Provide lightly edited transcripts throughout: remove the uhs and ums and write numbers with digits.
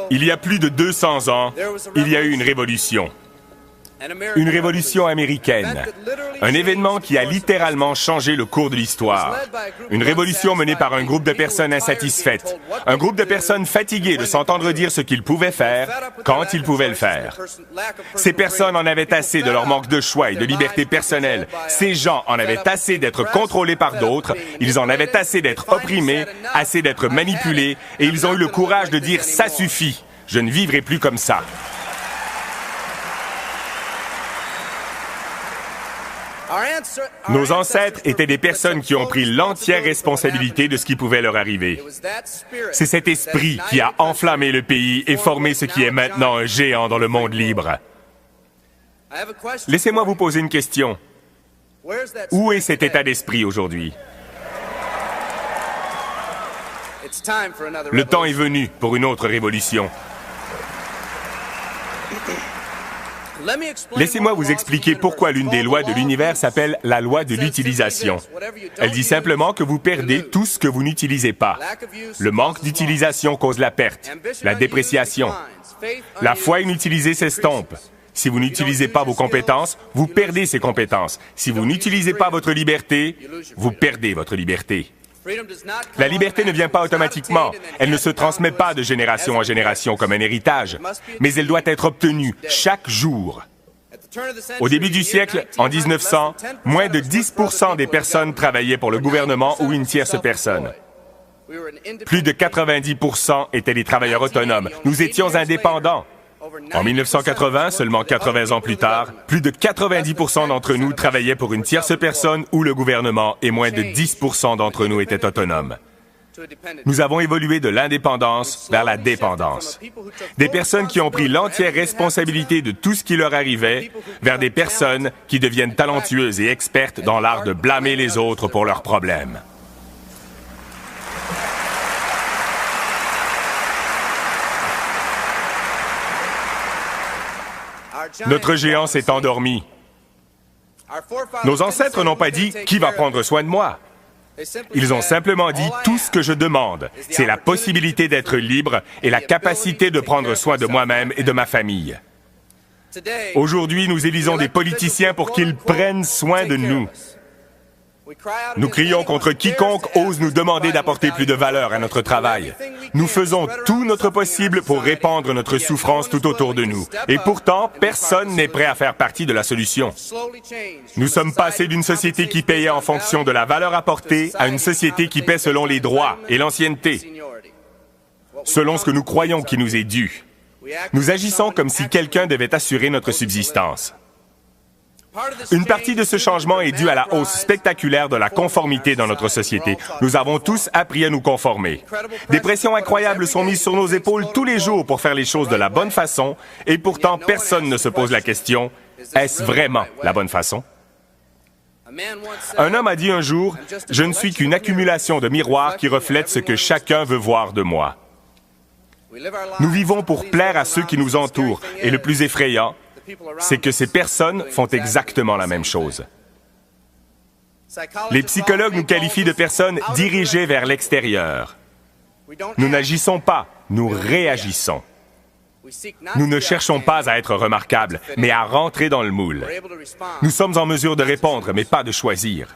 Il y a plus de 200 ans, il y a eu une révolution américaine, un événement qui a littéralement changé le cours de l'histoire. Une révolution menée par un groupe de personnes insatisfaites, un groupe de personnes fatiguées de s'entendre dire ce qu'ils pouvaient faire quand ils pouvaient le faire. Ces personnes en avaient assez de leur manque de choix et de liberté personnelle. Ces gens en avaient assez d'être contrôlés par d'autres, ils en avaient assez d'être opprimés, assez d'être manipulés, et ils ont eu le courage de dire « ça suffit, je ne vivrai plus comme ça ». Nos ancêtres étaient des personnes qui ont pris l'entière responsabilité de ce qui pouvait leur arriver. C'est cet esprit qui a enflammé le pays et formé ce qui est maintenant un géant dans le monde libre. Laissez-moi vous poser une question. Où est cet état d'esprit aujourd'hui? Le temps est venu pour une autre révolution. Laissez-moi vous expliquer pourquoi l'une des lois de l'univers s'appelle la loi de l'utilisation. Elle dit simplement que vous perdez tout ce que vous n'utilisez pas. Le manque d'utilisation cause la perte, la dépréciation. La foi inutilisée s'estompe. Si vous n'utilisez pas vos compétences, vous perdez ces compétences. Si vous n'utilisez pas votre liberté, vous perdez votre liberté. La liberté ne vient pas automatiquement. Elle ne se transmet pas de génération en génération comme un héritage, mais elle doit être obtenue chaque jour. Au début du siècle, en 1900, moins de 10% des personnes travaillaient pour le gouvernement ou une tierce personne. Plus de 90% étaient des travailleurs autonomes. Nous étions indépendants. En 1980, seulement 80 ans plus tard, plus de 90% d'entre nous travaillaient pour une tierce personne ou le gouvernement et moins de 10% d'entre nous étaient autonomes. Nous avons évolué de l'indépendance vers la dépendance. Des personnes qui ont pris l'entière responsabilité de tout ce qui leur arrivait vers des personnes qui deviennent talentueuses et expertes dans l'art de blâmer les autres pour leurs problèmes. Notre géant s'est endormi. Nos ancêtres n'ont pas dit « Qui va prendre soin de moi ?» Ils ont simplement dit « Tout ce que je demande, c'est la possibilité d'être libre et la capacité de prendre soin de moi-même et de ma famille. » Aujourd'hui, nous élisons des politiciens pour qu'ils prennent soin de nous. Nous crions contre quiconque ose nous demander d'apporter plus de valeur à notre travail. Nous faisons tout notre possible pour répandre notre souffrance tout autour de nous. Et pourtant, personne n'est prêt à faire partie de la solution. Nous sommes passés d'une société qui payait en fonction de la valeur apportée à une société qui paie selon les droits et l'ancienneté, selon ce que nous croyons qui nous est dû. Nous agissons comme si quelqu'un devait assurer notre subsistance. Une partie de ce changement est due à la hausse spectaculaire de la conformité dans notre société. Nous avons tous appris à nous conformer. Des pressions incroyables sont mises sur nos épaules tous les jours pour faire les choses de la bonne façon, et pourtant personne ne se pose la question, est-ce vraiment la bonne façon? Un homme a dit un jour, « Je ne suis qu'une accumulation de miroirs qui reflètent ce que chacun veut voir de moi. » Nous vivons pour plaire à ceux qui nous entourent, et le plus effrayant, c'est que ces personnes font exactement la même chose. Les psychologues nous qualifient de personnes dirigées vers l'extérieur. Nous n'agissons pas, nous réagissons. Nous ne cherchons pas à être remarquables, mais à rentrer dans le moule. Nous sommes en mesure de répondre, mais pas de choisir.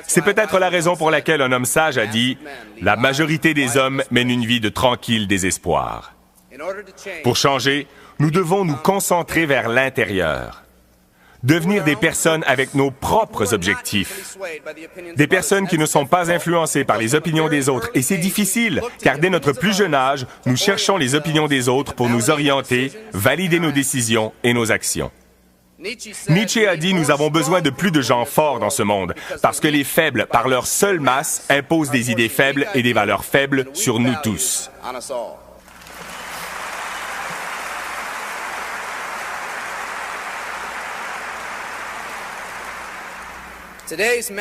C'est peut-être la raison pour laquelle un homme sage a dit « La majorité des hommes mènent une vie de tranquille désespoir. » Pour changer, nous devons nous concentrer vers l'intérieur. Devenir des personnes avec nos propres objectifs. Des personnes qui ne sont pas influencées par les opinions des autres. Et c'est difficile, car dès notre plus jeune âge, nous cherchons les opinions des autres pour nous orienter, valider nos décisions et nos actions. Nietzsche a dit « Nous avons besoin de plus de gens forts dans ce monde, parce que les faibles, par leur seule masse, imposent des idées faibles et des valeurs faibles sur nous tous. »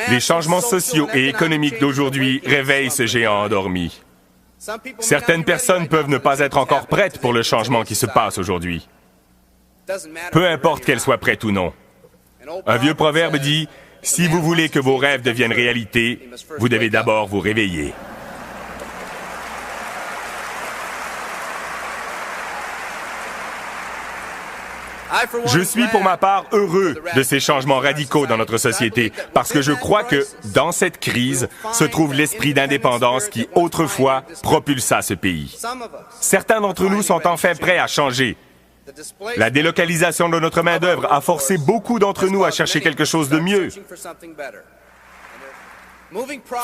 Les changements sociaux et économiques d'aujourd'hui réveillent ce géant endormi. Certaines personnes peuvent ne pas être encore prêtes pour le changement qui se passe aujourd'hui. Peu importe qu'elles soient prêtes ou non. Un vieux proverbe dit « Si vous voulez que vos rêves deviennent réalité, vous devez d'abord vous réveiller. » Je suis pour ma part heureux de ces changements radicaux dans notre société parce que je crois que dans cette crise se trouve l'esprit d'indépendance qui autrefois propulsa ce pays. Certains d'entre nous sont enfin prêts à changer. La délocalisation de notre main-d'œuvre a forcé beaucoup d'entre nous à chercher quelque chose de mieux.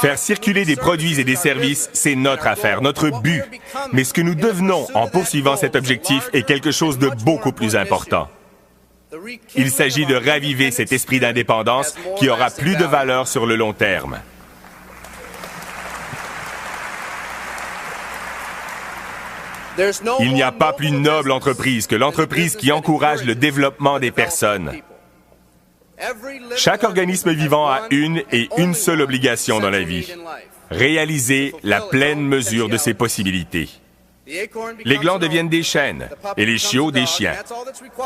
Faire circuler des produits et des services, c'est notre affaire, notre but. Mais ce que nous devenons en poursuivant cet objectif est quelque chose de beaucoup plus important. Il s'agit de raviver cet esprit d'indépendance qui aura plus de valeur sur le long terme. Il n'y a pas plus noble entreprise que l'entreprise qui encourage le développement des personnes. Chaque organisme vivant a une seule obligation dans la vie: réaliser la pleine mesure de ses possibilités. Les glands deviennent des chênes et les chiots des chiens.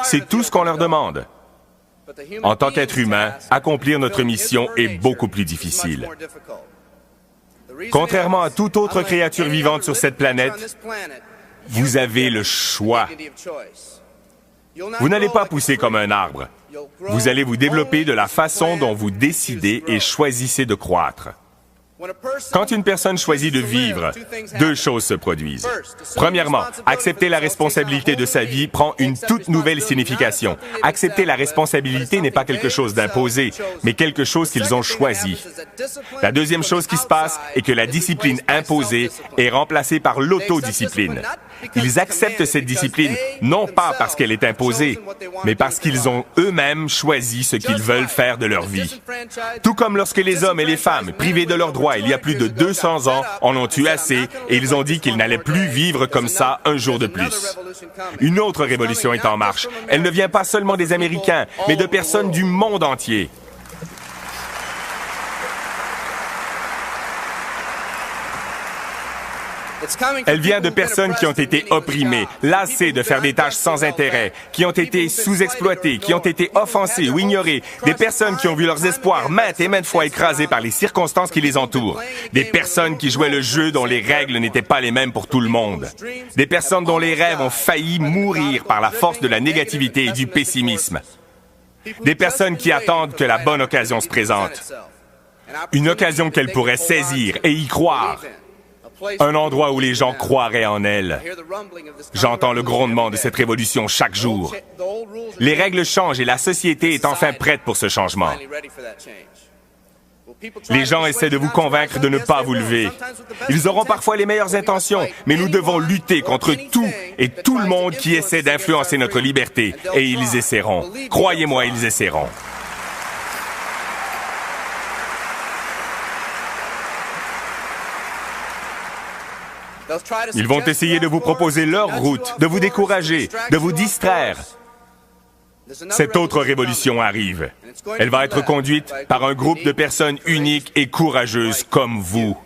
C'est tout ce qu'on leur demande. En tant qu'être humain, accomplir notre mission est beaucoup plus difficile. Contrairement à toute autre créature vivante sur cette planète, vous avez le choix. Vous n'allez pas pousser comme un arbre. Vous allez vous développer de la façon dont vous décidez et choisissez de croître. Quand une personne choisit de vivre, deux choses se produisent. Premièrement, accepter la responsabilité de sa vie prend une toute nouvelle signification. Accepter la responsabilité n'est pas quelque chose d'imposé, mais quelque chose qu'ils ont choisi. La deuxième chose qui se passe est que la discipline imposée est remplacée par l'autodiscipline. Ils acceptent cette discipline non pas parce qu'elle est imposée, mais parce qu'ils ont eux-mêmes choisi ce qu'ils veulent faire de leur vie. Tout comme lorsque les hommes et les femmes, privés de leurs droits il y a plus de 200 ans, en ont eu assez et ils ont dit qu'ils n'allaient plus vivre comme ça un jour de plus. Une autre révolution est en marche. Elle ne vient pas seulement des Américains, mais de personnes du monde entier. Elle vient de personnes qui ont été opprimées, lassées de faire des tâches sans intérêt, qui ont été sous-exploitées, qui ont été offensées ou ignorées, des personnes qui ont vu leurs espoirs maintes et maintes fois écrasés par les circonstances qui les entourent, des personnes qui jouaient le jeu dont les règles n'étaient pas les mêmes pour tout le monde, des personnes dont les rêves ont failli mourir par la force de la négativité et du pessimisme, des personnes qui attendent que la bonne occasion se présente, une occasion qu'elles pourraient saisir et y croire. Un endroit où les gens croiraient en elle. J'entends le grondement de cette révolution chaque jour. Les règles changent et la société est enfin prête pour ce changement. Les gens essaient de vous convaincre de ne pas vous lever. Ils auront parfois les meilleures intentions, mais nous devons lutter contre tout et tout le monde qui essaie d'influencer notre liberté. Et ils essaieront. Croyez-moi, ils essaieront. Ils vont essayer de vous proposer leur route, de vous décourager, de vous distraire. Cette autre révolution arrive. Elle va être conduite par un groupe de personnes uniques et courageuses comme vous.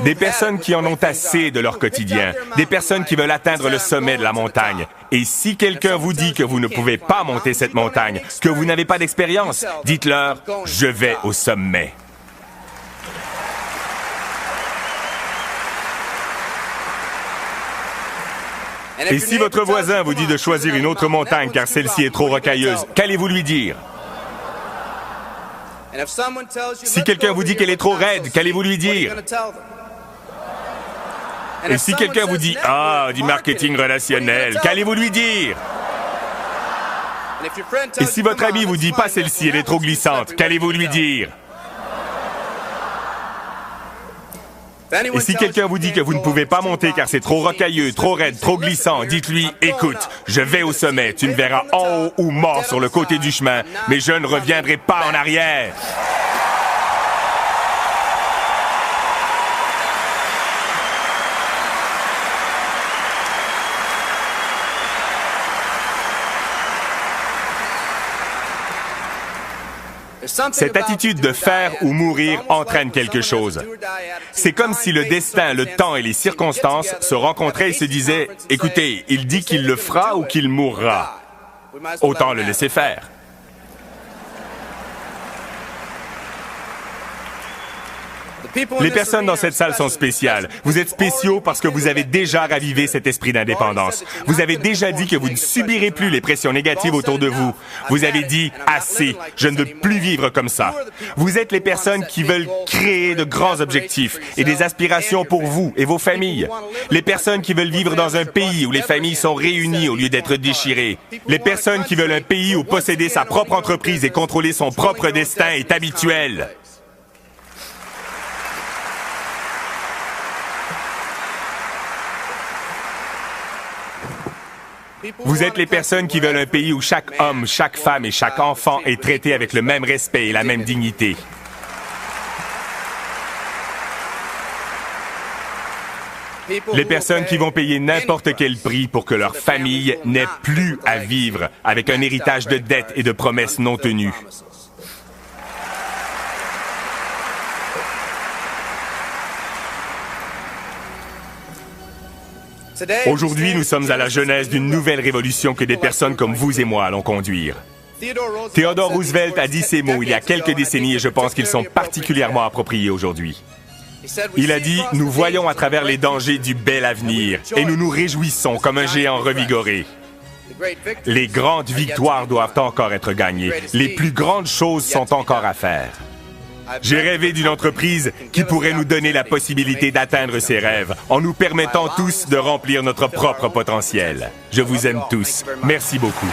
Des personnes qui en ont assez de leur quotidien, des personnes qui veulent atteindre le sommet de la montagne. Et si quelqu'un vous dit que vous ne pouvez pas monter cette montagne, que vous n'avez pas d'expérience, dites-leur « Je vais au sommet ». Et si votre voisin vous dit de choisir une autre montagne car celle-ci est trop rocailleuse, qu'allez-vous lui dire? Si quelqu'un vous dit qu'elle est trop raide, qu'allez-vous lui dire? Et si quelqu'un vous dit « Ah, du marketing relationnel », qu'allez-vous lui dire? Et si votre ami vous dit « Pas celle-ci, elle est trop glissante », qu'allez-vous lui dire? Et si quelqu'un vous dit que vous ne pouvez pas monter car c'est trop rocailleux, trop raide, trop glissant, dites-lui « Écoute, je vais au sommet, tu me verras en haut ou mort sur le côté du chemin, mais je ne reviendrai pas en arrière. » Cette attitude de faire ou mourir entraîne quelque chose. C'est comme si le destin, le temps et les circonstances se rencontraient et se disaient « Écoutez, il dit qu'il le fera ou qu'il mourra. Autant le laisser faire. » Les personnes dans cette salle sont spéciales. Vous êtes spéciaux parce que vous avez déjà ravivé cet esprit d'indépendance. Vous avez déjà dit que vous ne subirez plus les pressions négatives autour de vous. Vous avez dit « assez, je ne veux plus vivre comme ça ». Vous êtes les personnes qui veulent créer de grands objectifs et des aspirations pour vous et vos familles. Les personnes qui veulent vivre dans un pays où les familles sont réunies au lieu d'être déchirées. Les personnes qui veulent un pays où posséder sa propre entreprise et contrôler son propre destin est habituel. Vous êtes les personnes qui veulent un pays où chaque homme, chaque femme et chaque enfant est traité avec le même respect et la même dignité. Les personnes qui vont payer n'importe quel prix pour que leur famille n'ait plus à vivre avec un héritage de dettes et de promesses non tenues. Aujourd'hui, nous sommes à la genèse d'une nouvelle révolution que des personnes comme vous et moi allons conduire. Theodore Roosevelt a dit ces mots il y a quelques décennies et je pense qu'ils sont particulièrement appropriés aujourd'hui. Il a dit « Nous voyons à travers les dangers du bel avenir et nous nous réjouissons comme un géant revigoré. Les grandes victoires doivent encore être gagnées. Les plus grandes choses sont encore à faire. » J'ai rêvé d'une entreprise qui pourrait nous donner la possibilité d'atteindre ses rêves en nous permettant tous de remplir notre propre potentiel. Je vous aime tous. Merci beaucoup.